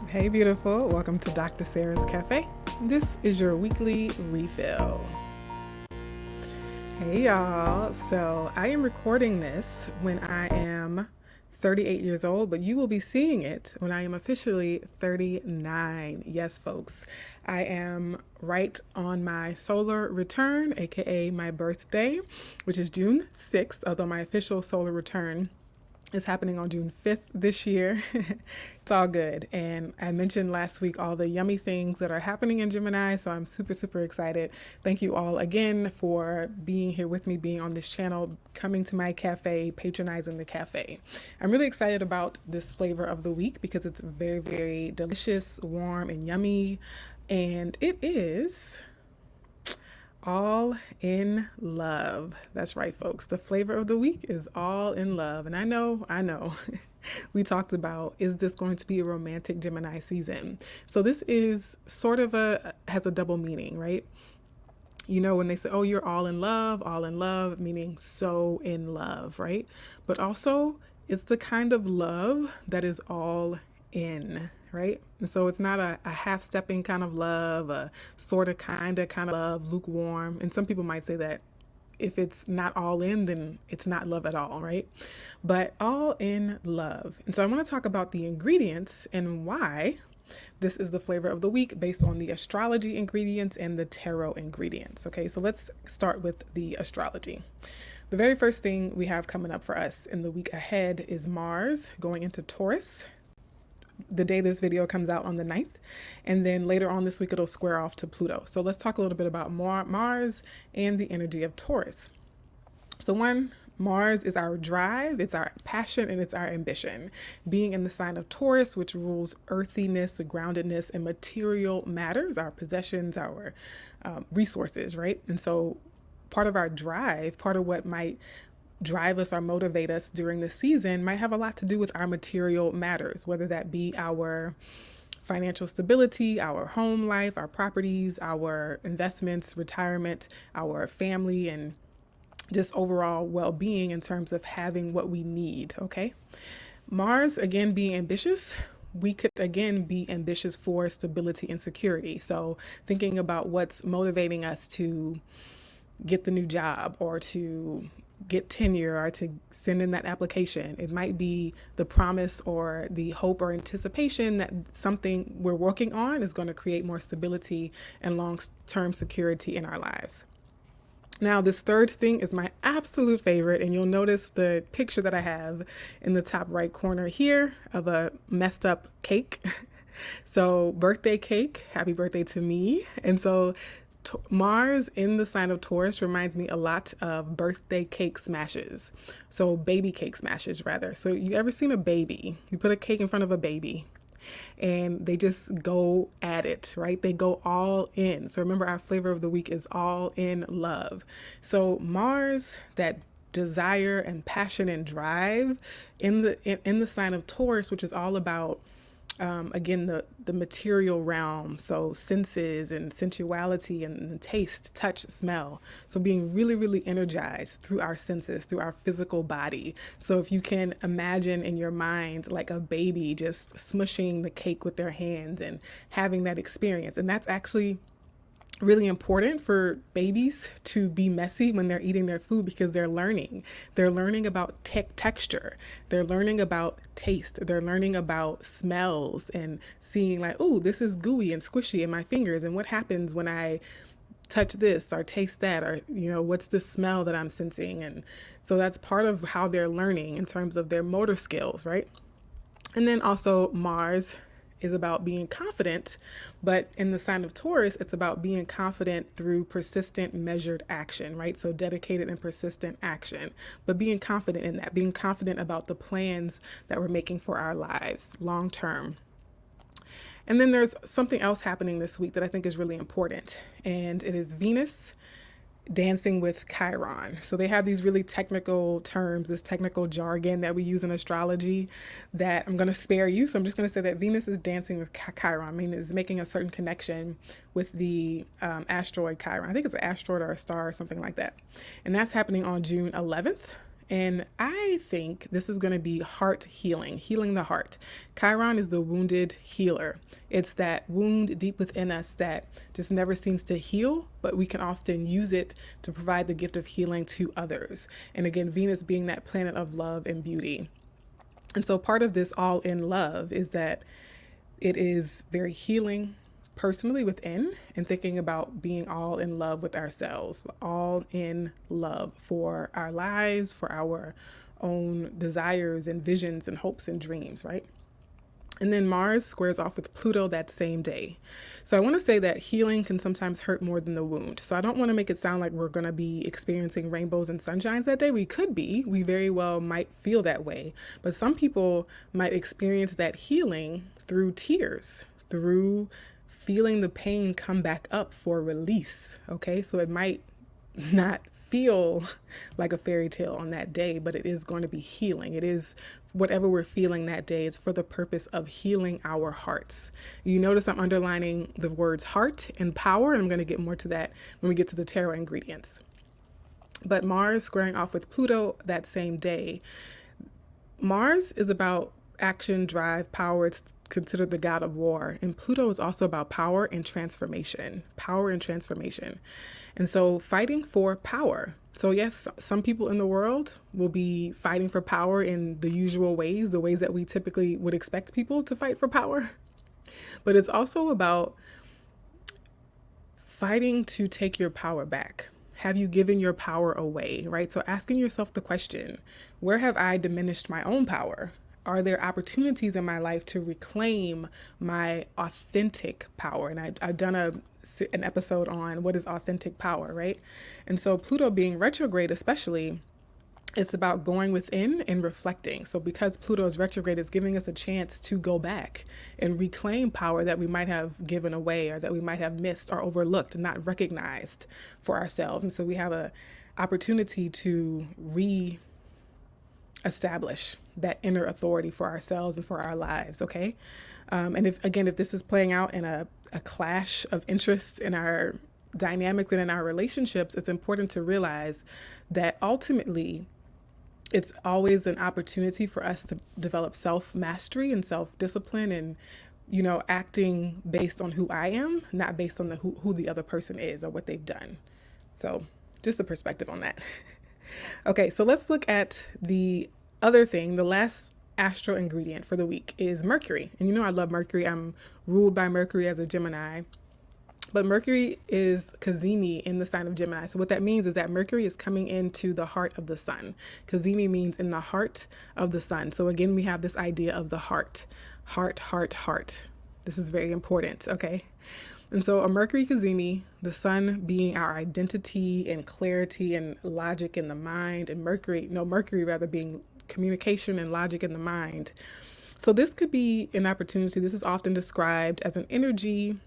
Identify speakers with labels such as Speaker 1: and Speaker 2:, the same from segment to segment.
Speaker 1: Hey, beautiful. Welcome to Dr. Sarah's Cafe. This is your weekly refill. Hey, y'all. So, I am recording this when I am 38 years old, but you will be seeing it when I am officially 39. Yes, folks. I am right on my solar return, aka my birthday, which is June 6th, although my official solar return is happening on June 5th this year. It's all good. And I mentioned last week all the yummy things that are happening in Gemini, so I'm super, super excited. Thank you all again for being here with me, being on this channel, coming to my cafe, patronizing the cafe. I'm really excited about this flavor of the week because it's very, very delicious, warm, and yummy. And it is all in love. That's right, folks. The flavor of the week is all in love. And I know, we talked about, is this going to be a romantic Gemini season? So this is sort of has a double meaning, right? You know, when they say, oh, you're all in love, meaning so in love, right? But also, it's the kind of love that is all in, right? And so it's not a half stepping kind of love, a sort of kind of love, lukewarm. And some people might say that if it's not all in, then it's not love at all, right? But all in love. And so I want to talk about the ingredients and why this is the flavor of the week based on the astrology ingredients and the tarot ingredients. Okay, so let's start with the astrology. The very first thing we have coming up for us in the week ahead is Mars going into Taurus the day this video comes out on the 9th. And then later on this week, it'll square off to Pluto. So let's talk a little bit about Mars and the energy of Taurus. So Mars is our drive, it's our passion, and it's our ambition. Being in the sign of Taurus, which rules earthiness, groundedness, and material matters, our possessions, our resources, right? And so part of our drive, part of what might drive us or motivate us during the season might have a lot to do with our material matters, whether that be our financial stability, our home life, our properties, our investments, retirement, our family, and just overall well-being in terms of having what we need, okay? Mars, again, being ambitious, we could again be ambitious for stability and security. So thinking about what's motivating us to get the new job or to get tenure or to send in that application. It might be the promise or the hope or anticipation that something we're working on is going to create more stability and long-term security in our lives. Now, this third thing is my absolute favorite, and you'll notice the picture that I have in the top right corner here of a messed up cake. So birthday cake, happy birthday to me. And so Mars in the sign of Taurus reminds me a lot of birthday cake smashes. So baby cake smashes, rather. So you ever seen a baby? You put a cake in front of a baby and they just go at it, right? They go all in. So remember, our flavor of the week is all in love. So Mars, that desire and passion and drive in the sign of Taurus, which is all about again, the material realm, so senses and sensuality and taste, touch, smell. So being really, really energized through our senses, through our physical body. So if you can imagine in your mind like a baby just smushing the cake with their hands and having that experience. And that's actually really important for babies to be messy when they're eating their food because they're learning. They're learning about texture. They're learning about taste. They're learning about smells and seeing like, oh, this is gooey and squishy in my fingers. And what happens when I touch this or taste that, or, you know, what's the smell that I'm sensing? And so that's part of how they're learning in terms of their motor skills, right? And then also Mars is about being confident, but in the sign of Taurus, it's about being confident through persistent, measured action, right? So dedicated and persistent action, but being confident in that, being confident about the plans that we're making for our lives long term. And then there's something else happening this week that I think is really important, and it is Venus dancing with Chiron. So they have these really technical terms, this technical jargon that we use in astrology that I'm going to spare you. So I'm just going to say that Venus is dancing with Chiron. I mean, it's making a certain connection with the asteroid Chiron. I think it's an asteroid or a star or something like that. And that's happening on June 11th. And I think this is going to be heart healing, healing the heart. Chiron is the wounded healer. It's that wound deep within us that just never seems to heal, but we can often use it to provide the gift of healing to others. And again, Venus being that planet of love and beauty. And so part of this all in love is that it is very healing personally within, and thinking about being all in love with ourselves, all in love for our lives, for our own desires and visions and hopes and dreams, right? And then Mars squares off with Pluto that same day. So I want to say that healing can sometimes hurt more than the wound. So I don't want to make it sound like we're going to be experiencing rainbows and sunshines that day. We could be. We very well might feel that way. But some people might experience that healing through tears, through feeling the pain come back up for release. Okay, so it might not feel like a fairy tale on that day, but it is going to be healing. It is whatever we're feeling that day. It's for the purpose of healing our hearts. You notice I'm underlining the words heart and power, and I'm going to get more to that when we get to the tarot ingredients. But Mars squaring off with Pluto that same day. Mars is about action, drive, power. It's considered the god of war. And Pluto is also about power and transformation. Power and transformation. And so fighting for power. So yes, some people in the world will be fighting for power in the usual ways, the ways that we typically would expect people to fight for power. But it's also about fighting to take your power back. Have you given your power away, right? So asking yourself the question, where have I diminished my own power? Are there opportunities in my life to reclaim my authentic power? And I've done an episode on what is authentic power, right? And so Pluto being retrograde especially, it's about going within and reflecting. So because Pluto is retrograde, it's giving us a chance to go back and reclaim power that we might have given away or that we might have missed or overlooked and not recognized for ourselves. And so we have an opportunity to establish that inner authority for ourselves and for our lives, okay? And if this is playing out in a clash of interests in our dynamics and in our relationships, it's important to realize that ultimately it's always an opportunity for us to develop self-mastery and self-discipline and, acting based on who I am, not based on who the other person is or what they've done. So just a perspective on that. Okay, so let's look at the other thing. The last astro ingredient for the week is Mercury. And I love Mercury. I'm ruled by Mercury as a Gemini. But Mercury is Cazimi in the sign of Gemini. So what that means is that Mercury is coming into the heart of the sun. Cazimi means in the heart of the sun. So again, we have this idea of the heart. Heart, heart, heart. This is very important, okay? And so a Mercury Cazimi, the sun being our identity and clarity and logic in the mind, and Mercury being communication and logic in the mind. So this could be an opportunity. This is often described as an energy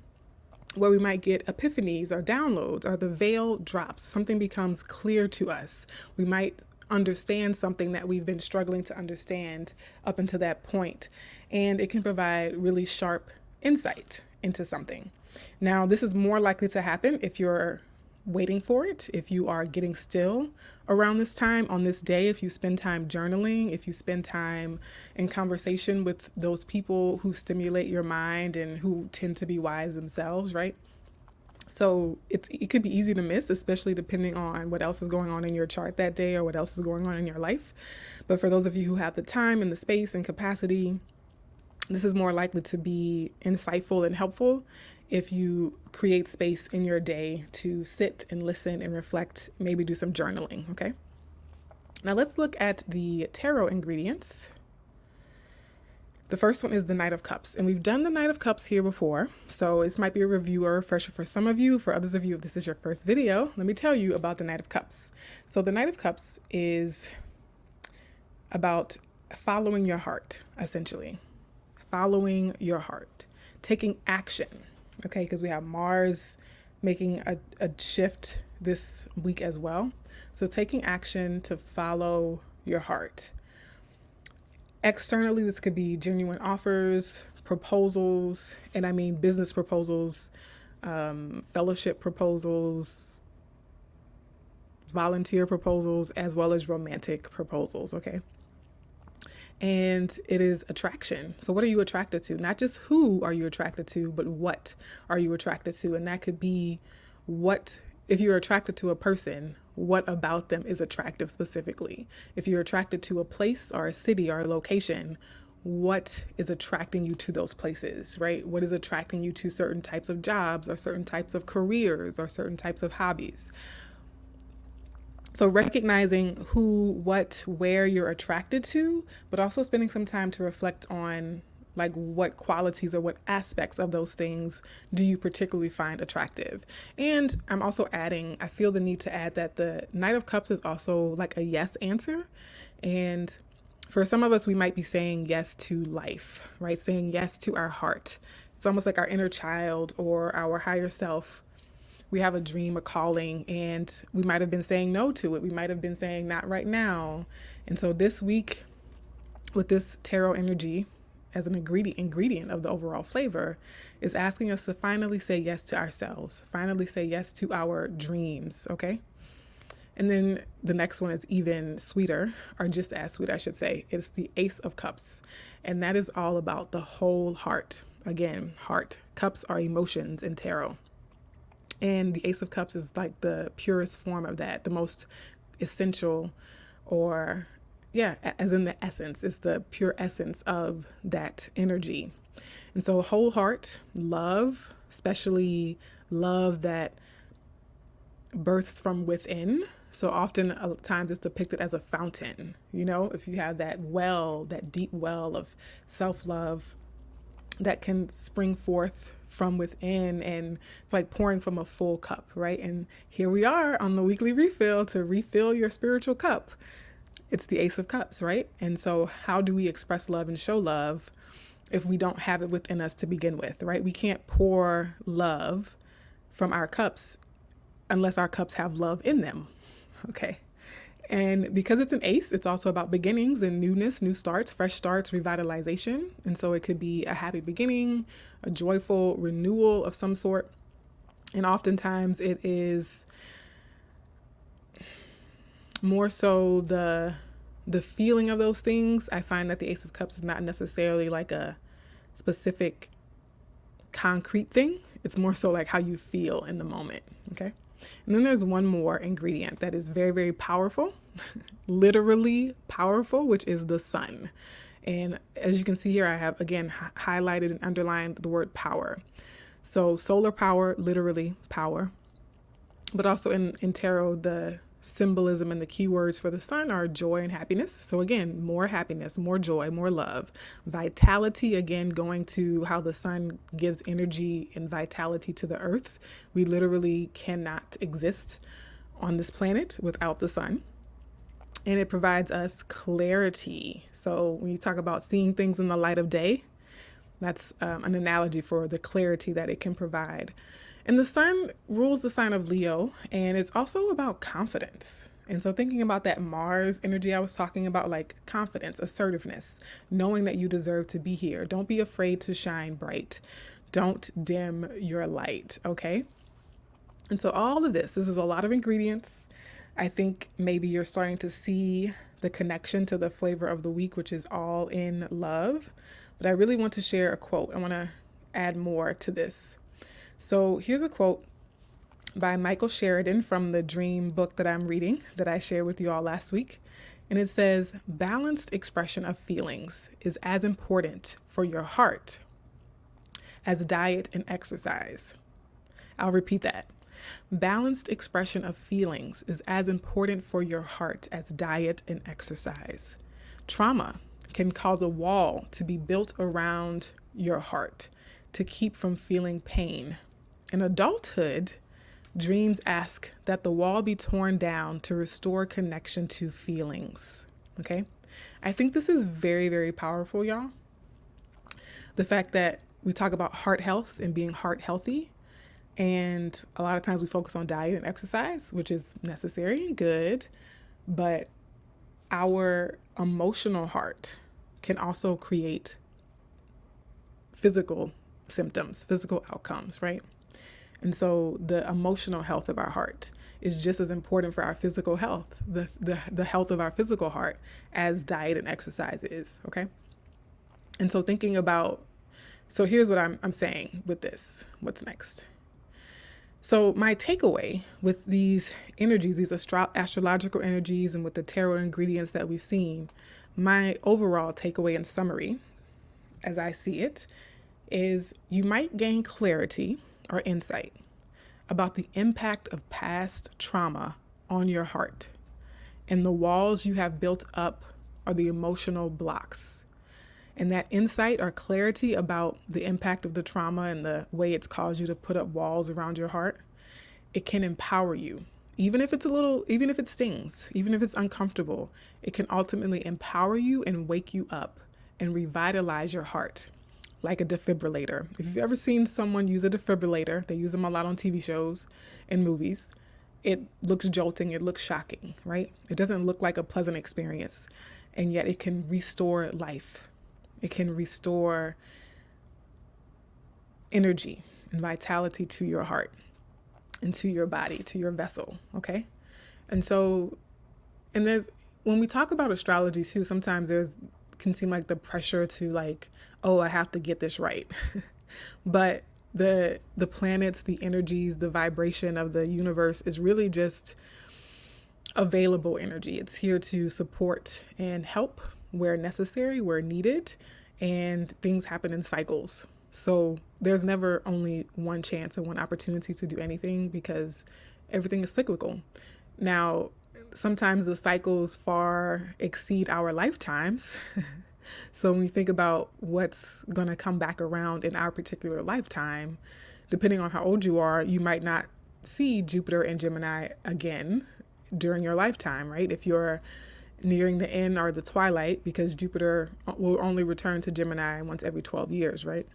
Speaker 1: where we might get epiphanies or downloads, or the veil drops. Something becomes clear to us. We might understand something that we've been struggling to understand up until that point. And it can provide really sharp insight into something. Now, this is more likely to happen if you're waiting for it, if you are getting still around this time on this day, if you spend time journaling, if you spend time in conversation with those people who stimulate your mind and who tend to be wise themselves, right? So it could be easy to miss, especially depending on what else is going on in your chart that day or what else is going on in your life. But for those of you who have the time and the space and capacity, this is more likely to be insightful and helpful if you create space in your day to sit and listen and reflect, maybe do some journaling, okay? Now let's look at the tarot ingredients. The first one is the Knight of Cups, and we've done the Knight of Cups here before, so this might be a review or refresher for some of you. For others of you, if this is your first video, let me tell you about the Knight of Cups. So the Knight of Cups is about following your heart, essentially. Following your heart, taking action. Okay, because we have Mars making a shift this week as well. So taking action to follow your heart. Externally, this could be genuine offers, proposals, and I mean business proposals, fellowship proposals, volunteer proposals as well as romantic proposals, okay? And it is attraction. So what are you attracted to? Not just who are you attracted to, but what are you attracted to? And that could be what, if you're attracted to a person, what about them is attractive specifically? If you're attracted to a place or a city or a location, what is attracting you to those places, right? What is attracting you to certain types of jobs or certain types of careers or certain types of hobbies? So recognizing who, what, where you're attracted to, but also spending some time to reflect on like what qualities or what aspects of those things do you particularly find attractive. And I'm also adding, I feel the need to add that the Knight of Cups is also like a yes answer. And for some of us, we might be saying yes to life, right? Saying yes to our heart. It's almost like our inner child or our higher self. We have a dream, a calling, and we might have been saying no to it. We might have been saying not right now. And so this week, with this tarot energy as an ingredient of the overall flavor, is asking us to finally say yes to ourselves, finally say yes to our dreams, okay? And then the next one is even sweeter, or just as sweet, I should say. It's the Ace of Cups. And that is all about the whole heart. Again, heart. Cups are emotions in tarot. And the Ace of Cups is like the purest form of that, the most essential, or yeah, as in the essence, it's the pure essence of that energy. And so whole heart, love, especially love that births from within. So often times it's depicted as a fountain, you know, if you have that well, that deep well of self-love that can spring forth from within, and it's like pouring from a full cup, right? And here we are on the weekly refill to refill your spiritual cup. It's the Ace of Cups, right? And so how do we express love and show love if we don't have it within us to begin with, right? We can't pour love from our cups unless our cups have love in them, okay? And because it's an ace, it's also about beginnings and newness, new starts, fresh starts, revitalization. And so it could be a happy beginning, a joyful renewal of some sort. And oftentimes it is more so the feeling of those things. I find that the Ace of Cups is not necessarily like a specific concrete thing. It's more so like how you feel in the moment, okay? And then there's one more ingredient that is very, very powerful, literally powerful, which is the sun. And as you can see here, I have again highlighted and underlined the word power. So solar power, literally power, but also in tarot, the symbolism and the keywords for the sun are joy and happiness. So again, more happiness, more joy, more love, vitality, again, going to how the sun gives energy and vitality to the earth. We literally cannot exist on this planet without the sun. And it provides us clarity. So when you talk about seeing things in the light of day, that's an analogy for the clarity that it can provide. And the sun rules the sign of Leo, and it's also about confidence. And so thinking about that Mars energy I was talking about, like confidence, assertiveness, knowing that you deserve to be here. Don't be afraid to shine bright. Don't dim your light, okay? And so all of this is a lot of ingredients. I think maybe you're starting to see the connection to the flavor of the week, which is all in love. But I really want to share a quote. I want to add more to this. So here's a quote by Michael Sheridan from the Dream book that I'm reading that I shared with you all last week. And it says, balanced expression of feelings is as important for your heart as diet and exercise. I'll repeat that. Balanced expression of feelings is as important for your heart as diet and exercise. Trauma can cause a wall to be built around your heart to keep from feeling pain. In adulthood, dreams ask that the wall be torn down to restore connection to feelings. Okay? I think this is very, very powerful, y'all. The fact that we talk about heart health and being heart healthy, and a lot of times we focus on diet and exercise, which is necessary and good, but our emotional heart can also create physical symptoms, physical outcomes, right? And so the emotional health of our heart is just as important for our physical health, the health of our physical heart, as diet and exercise is, okay? And so thinking about, so here's what I'm saying with this. What's next? So my takeaway with these energies, these astrological energies, and with the tarot ingredients that we've seen, my overall takeaway and summary, as I see it, is you might gain clarity or insight about the impact of past trauma on your heart and the walls you have built up are the emotional blocks. And that insight or clarity about the impact of the trauma and the way it's caused you to put up walls around your heart, it can empower you. Even if it stings, even if it's uncomfortable, it can ultimately empower you and wake you up and revitalize your heart like a defibrillator. If you've ever seen someone use a defibrillator, they use them a lot on TV shows and movies. It looks jolting, it looks shocking, right? It doesn't look like a pleasant experience, and yet it can restore life. It can restore energy and vitality to your heart and to your body, to your vessel, okay? And so, and there's, when we talk about astrology too, sometimes can seem like the pressure to like, oh, I have to get this right. But the planets, the energies, the vibration of the universe is really just available energy. It's here to support and help where necessary, where needed, and things happen in cycles. So there's never only one chance and one opportunity to do anything because everything is cyclical. Now, sometimes the cycles far exceed our lifetimes. So when we think about what's going to come back around in our particular lifetime, depending on how old you are, you might not see Jupiter and Gemini again during your lifetime, right? If you're nearing the end or the twilight, because Jupiter will only return to Gemini once every 12 years, right?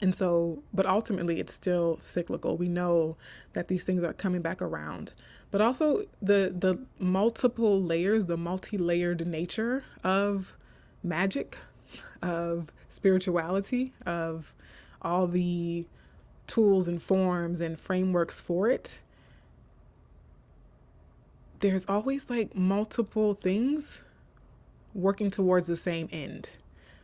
Speaker 1: And so, but ultimately it's still cyclical. We know that these things are coming back around, but also the multiple layers, the multi-layered nature of magic, of spirituality, of all the tools and forms and frameworks for it. There's always like multiple things working towards the same end.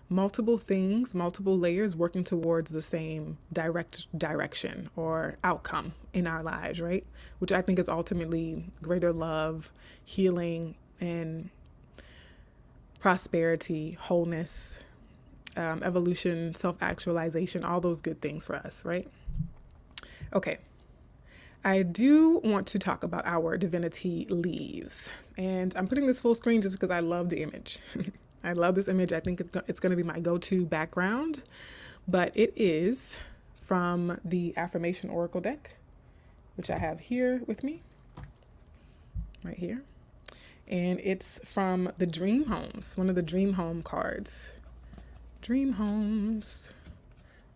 Speaker 1: Multiple things, multiple layers working towards the same direction or outcome in our lives, right? Which I think is ultimately greater love, healing, and prosperity, wholeness, evolution, self-actualization, all those good things for us, right? Okay. I do want to talk about our divinity leaves. And I'm putting this full screen just because I love the image. I love this image. I think it's going to be my go-to background. But it is from the Affirmation Oracle deck, which I have here with me, right here. And it's from the Dream Homes, one of the Dream Home cards. Dream Homes,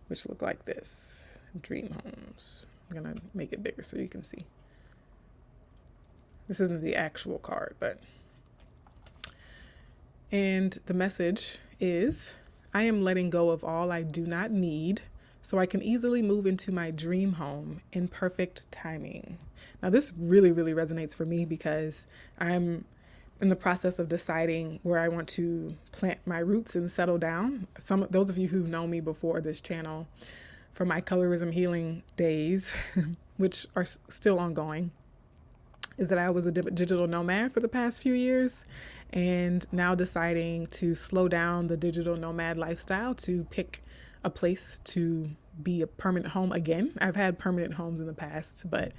Speaker 1: which look like this. Dream Homes. I'm going to make it bigger so you can see. This isn't the actual card, but... And the message is, I am letting go of all I do not need so I can easily move into my dream home in perfect timing. Now, this really, really resonates for me because I'm in the process of deciding where I want to plant my roots and settle down. Those of you who know me before this channel from my colorism healing days, which are still ongoing, is that I was a digital nomad for the past few years, and now deciding to slow down the digital nomad lifestyle to pick a place to be a permanent home again. I've had permanent homes in the past, but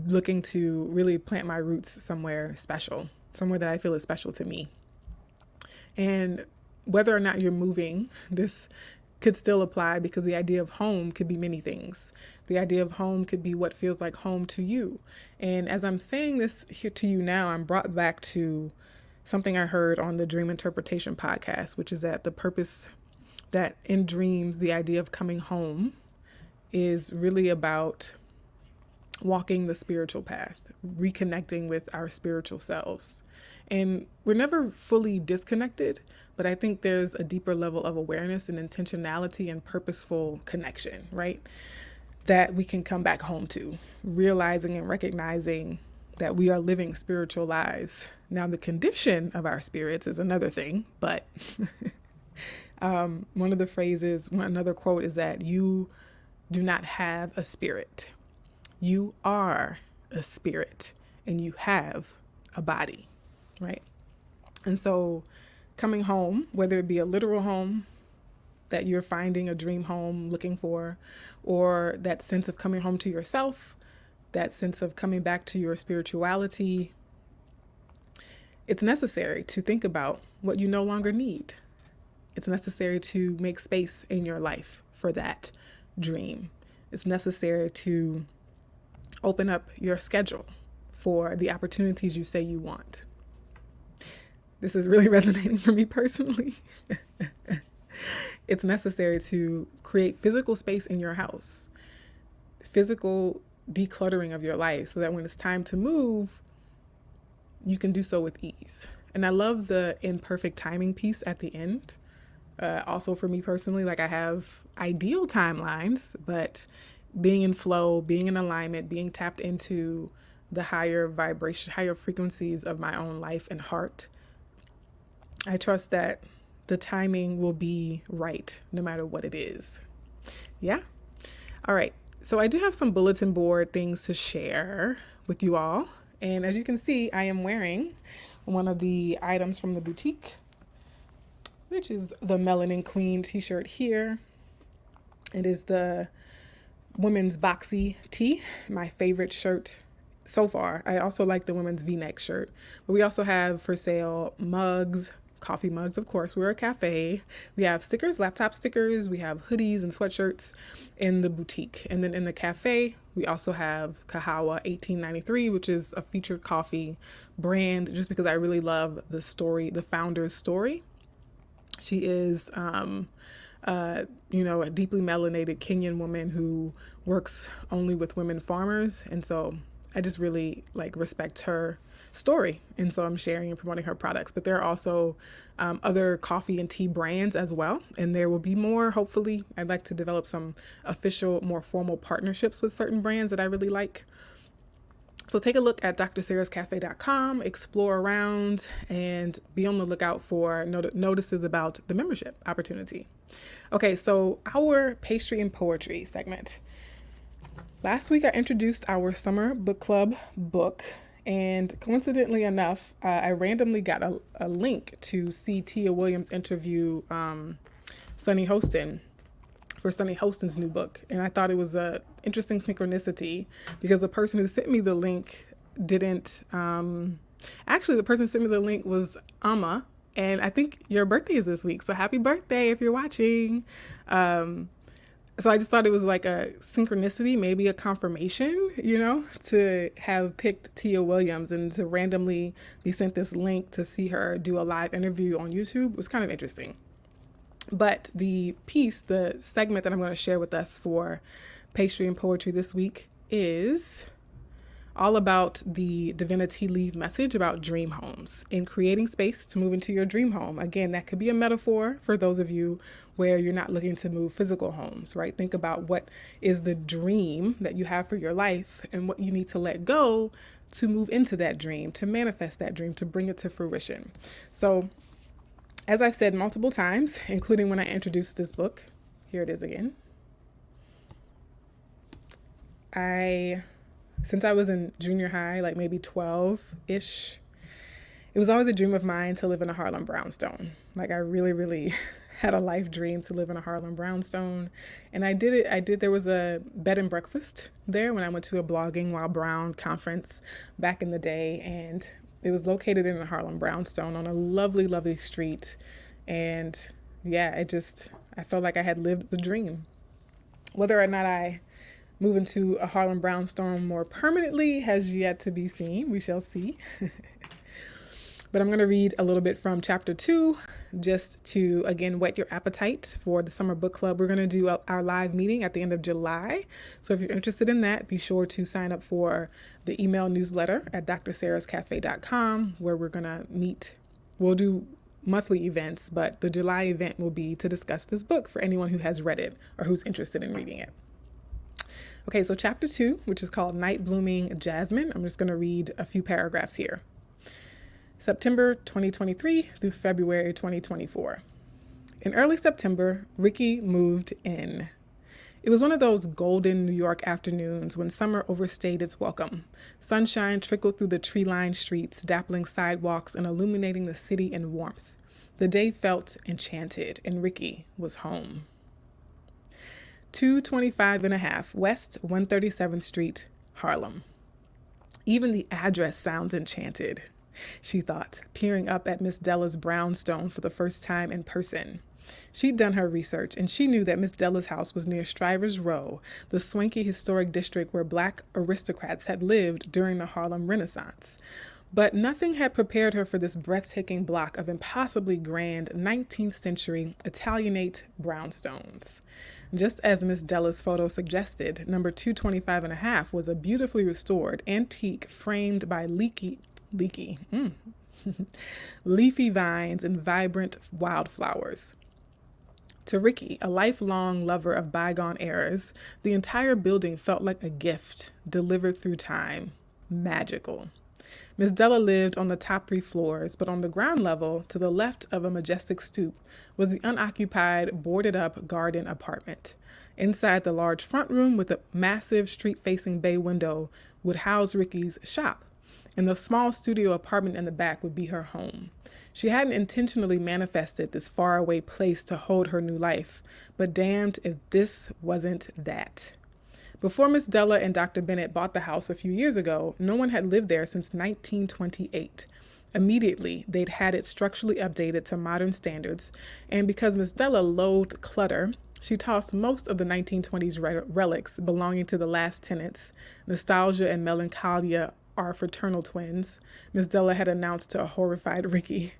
Speaker 1: looking to really plant my roots somewhere special, somewhere that I feel is special to me. And whether or not you're moving, this could still apply because the idea of home could be many things. The idea of home could be what feels like home to you. And as I'm saying this here to you now, I'm brought back to something I heard on the Dream Interpretation podcast, which is that the purpose that in dreams, the idea of coming home is really about walking the spiritual path, reconnecting with our spiritual selves. And we're never fully disconnected, but I think there's a deeper level of awareness and intentionality and purposeful connection, right? that we can come back home to, realizing and recognizing that we are living spiritual lives. Now, the condition of our spirits is another thing, but one of the phrases, another quote is that you do not have a spirit. You are a spirit and you have a body, right? And so coming home, whether it be a literal home that you're finding a dream home looking for, or that sense of coming home to yourself, that sense of coming back to your spirituality, it's necessary to think about what you no longer need. It's necessary to make space in your life for that dream. It's necessary to open up your schedule for the opportunities you say you want. This is really resonating for me personally. It's necessary to create physical space in your house, physical decluttering of your life, so that when it's time to move, you can do so with ease. And I love the imperfect timing piece at the end. Also for me personally, like I have ideal timelines, but being in flow, being in alignment, being tapped into the higher vibration, higher frequencies of my own life and heart, I trust that the timing will be right no matter what it is. Yeah. All right. So I do have some bulletin board things to share with you all. And as you can see, I am wearing one of the items from the boutique, which is the Melanin Queen t-shirt here. It is the women's boxy tee, my favorite shirt so far. I also like the women's V-neck shirt, but we also have for sale mugs, coffee mugs, of course. We're a cafe. We have stickers, laptop stickers. We have hoodies and sweatshirts in the boutique. And then in the cafe, we also have Kahawa 1893, which is a featured coffee brand, just because I really love the story, the founder's story. She is, a deeply melanated Kenyan woman who works only with women farmers. And so I just really respect her story. And so I'm sharing and promoting her products. But there are also other coffee and tea brands as well. And there will be more. Hopefully, I'd like to develop some official, more formal partnerships with certain brands that I really like. So take a look at drsarahscafe.com, explore around, and be on the lookout for notices about the membership opportunity. Okay, so our pastry and poetry segment. Last week, I introduced our summer book club book, and coincidentally enough, I randomly got a link to see Tia Williams interview Sunny Hostin for Sunny Hostin's new book. And I thought it was a interesting synchronicity because the person who sent me the link didn't, actually the person who sent me the link was Amma. And I think your birthday is this week. So happy birthday if you're watching. So I just thought it was like a synchronicity, maybe a confirmation, to have picked Tia Williams and to randomly be sent this link to see her do a live interview on YouTube was kind of interesting. But the segment that I'm going to share with us for pastry and poetry this week is all about the Divinity Lead message about dream homes and creating space to move into your dream home. Again, that could be a metaphor for those of you where you're not looking to move physical homes, right? Think about what is the dream that you have for your life and what you need to let go to move into that dream, to manifest that dream, to bring it to fruition. So as I've said multiple times, including when I introduced this book, here it is again. Since I was in junior high, like maybe 12-ish, it was always a dream of mine to live in a Harlem brownstone. Like I really, really had a life dream to live in a Harlem brownstone. And I did it. There was a bed and breakfast there when I went to a Blogging While Brown conference back in the day. And it was located in a Harlem brownstone on a lovely, lovely street. And yeah, I felt like I had lived the dream. Whether or not I move into a Harlem brownstone more permanently has yet to be seen. We shall see. But I'm going to read a little bit from chapter 2, just to, again, whet your appetite for the summer book club. We're going to do our live meeting at the end of July. So if you're interested in that, be sure to sign up for the email newsletter at drsarahscafe.com, where we're going to meet. We'll do monthly events, but the July event will be to discuss this book for anyone who has read it or who's interested in reading it. Okay, so chapter 2, which is called Night Blooming Jasmine. I'm just going to read a few paragraphs here. September 2023 through February 2024. In early September, Ricky moved in. It was one of those golden New York afternoons when summer overstayed its welcome. Sunshine trickled through the tree-lined streets, dappling sidewalks and illuminating the city in warmth. The day felt enchanted, and Ricky was home. 225 and a half West 137th Street, Harlem. Even the address sounds enchanted, she thought, peering up at Miss Della's brownstone for the first time in person. She'd done her research, and she knew that Miss Della's house was near Shriver's Row, the swanky historic district where black aristocrats had lived during the Harlem Renaissance. But nothing had prepared her for this breathtaking block of impossibly grand 19th century Italianate brownstones. Just as Miss Della's photo suggested, number 225 and a half was a beautifully restored antique framed by leafy vines and vibrant wildflowers. To Ricky, a lifelong lover of bygone eras, the entire building felt like a gift delivered through time. Magical. Miss Della lived on the top 3 floors, but on the ground level, to the left of a majestic stoop, was the unoccupied, boarded-up garden apartment. Inside the large front room with a massive street-facing bay window would house Ricky's shop, and the small studio apartment in the back would be her home. She hadn't intentionally manifested this faraway place to hold her new life, but damned if this wasn't that. Before Miss Della and Dr. Bennett bought the house a few years ago, no one had lived there since 1928. Immediately, they'd had it structurally updated to modern standards, and because Miss Della loathed clutter, she tossed most of the 1920s relics belonging to the last tenants. Nostalgia and melancholia are fraternal twins, Miss Della had announced to a horrified Ricky.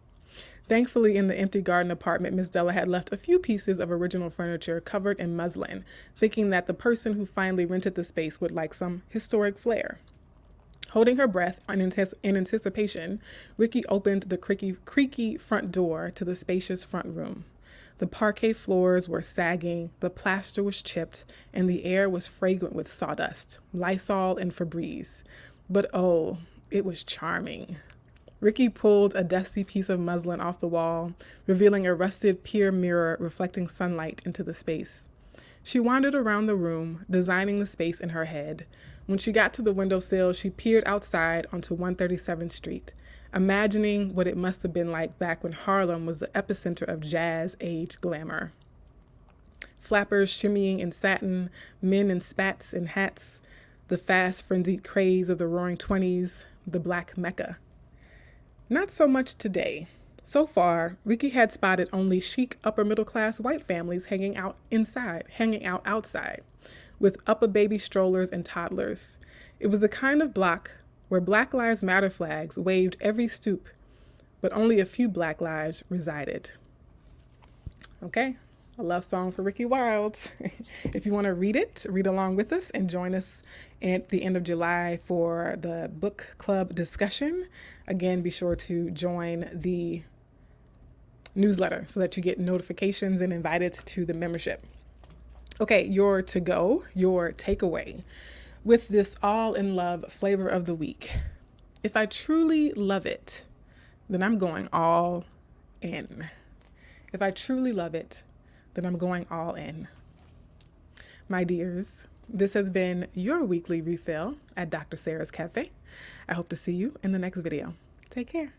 Speaker 1: Thankfully, in the empty garden apartment, Miss Della had left a few pieces of original furniture covered in muslin, thinking that the person who finally rented the space would like some historic flair. Holding her breath in anticipation, Ricky opened the creaky front door to the spacious front room. The parquet floors were sagging, the plaster was chipped, and the air was fragrant with sawdust, Lysol, and Febreze. But oh, it was charming. Ricky pulled a dusty piece of muslin off the wall, revealing a rusted pier mirror reflecting sunlight into the space. She wandered around the room, designing the space in her head. When she got to the windowsill, she peered outside onto 137th Street, imagining what it must have been like back when Harlem was the epicenter of jazz-age glamour. Flappers shimmying in satin, men in spats and hats, the fast, frenzied craze of the roaring 20s, the Black Mecca. Not so much today. So far, Ricky had spotted only chic upper-middle-class white families hanging out outside, with upper baby strollers and toddlers. It was the kind of block where Black Lives Matter flags waved every stoop, but only a few Black lives resided. Okay, a love song for Ricky Wilde. If you want to read it, read along with us and join us at the end of July for the book club discussion. Again, be sure to join the newsletter so that you get notifications and invited to the membership. Okay, your to-go, your takeaway with this all-in-love flavor of the week. If I truly love it, then I'm going all in. If I truly love it, then I'm going all in. My dears, this has been your weekly refill at Dr. Sarah's Cafe. I hope to see you in the next video. Take care.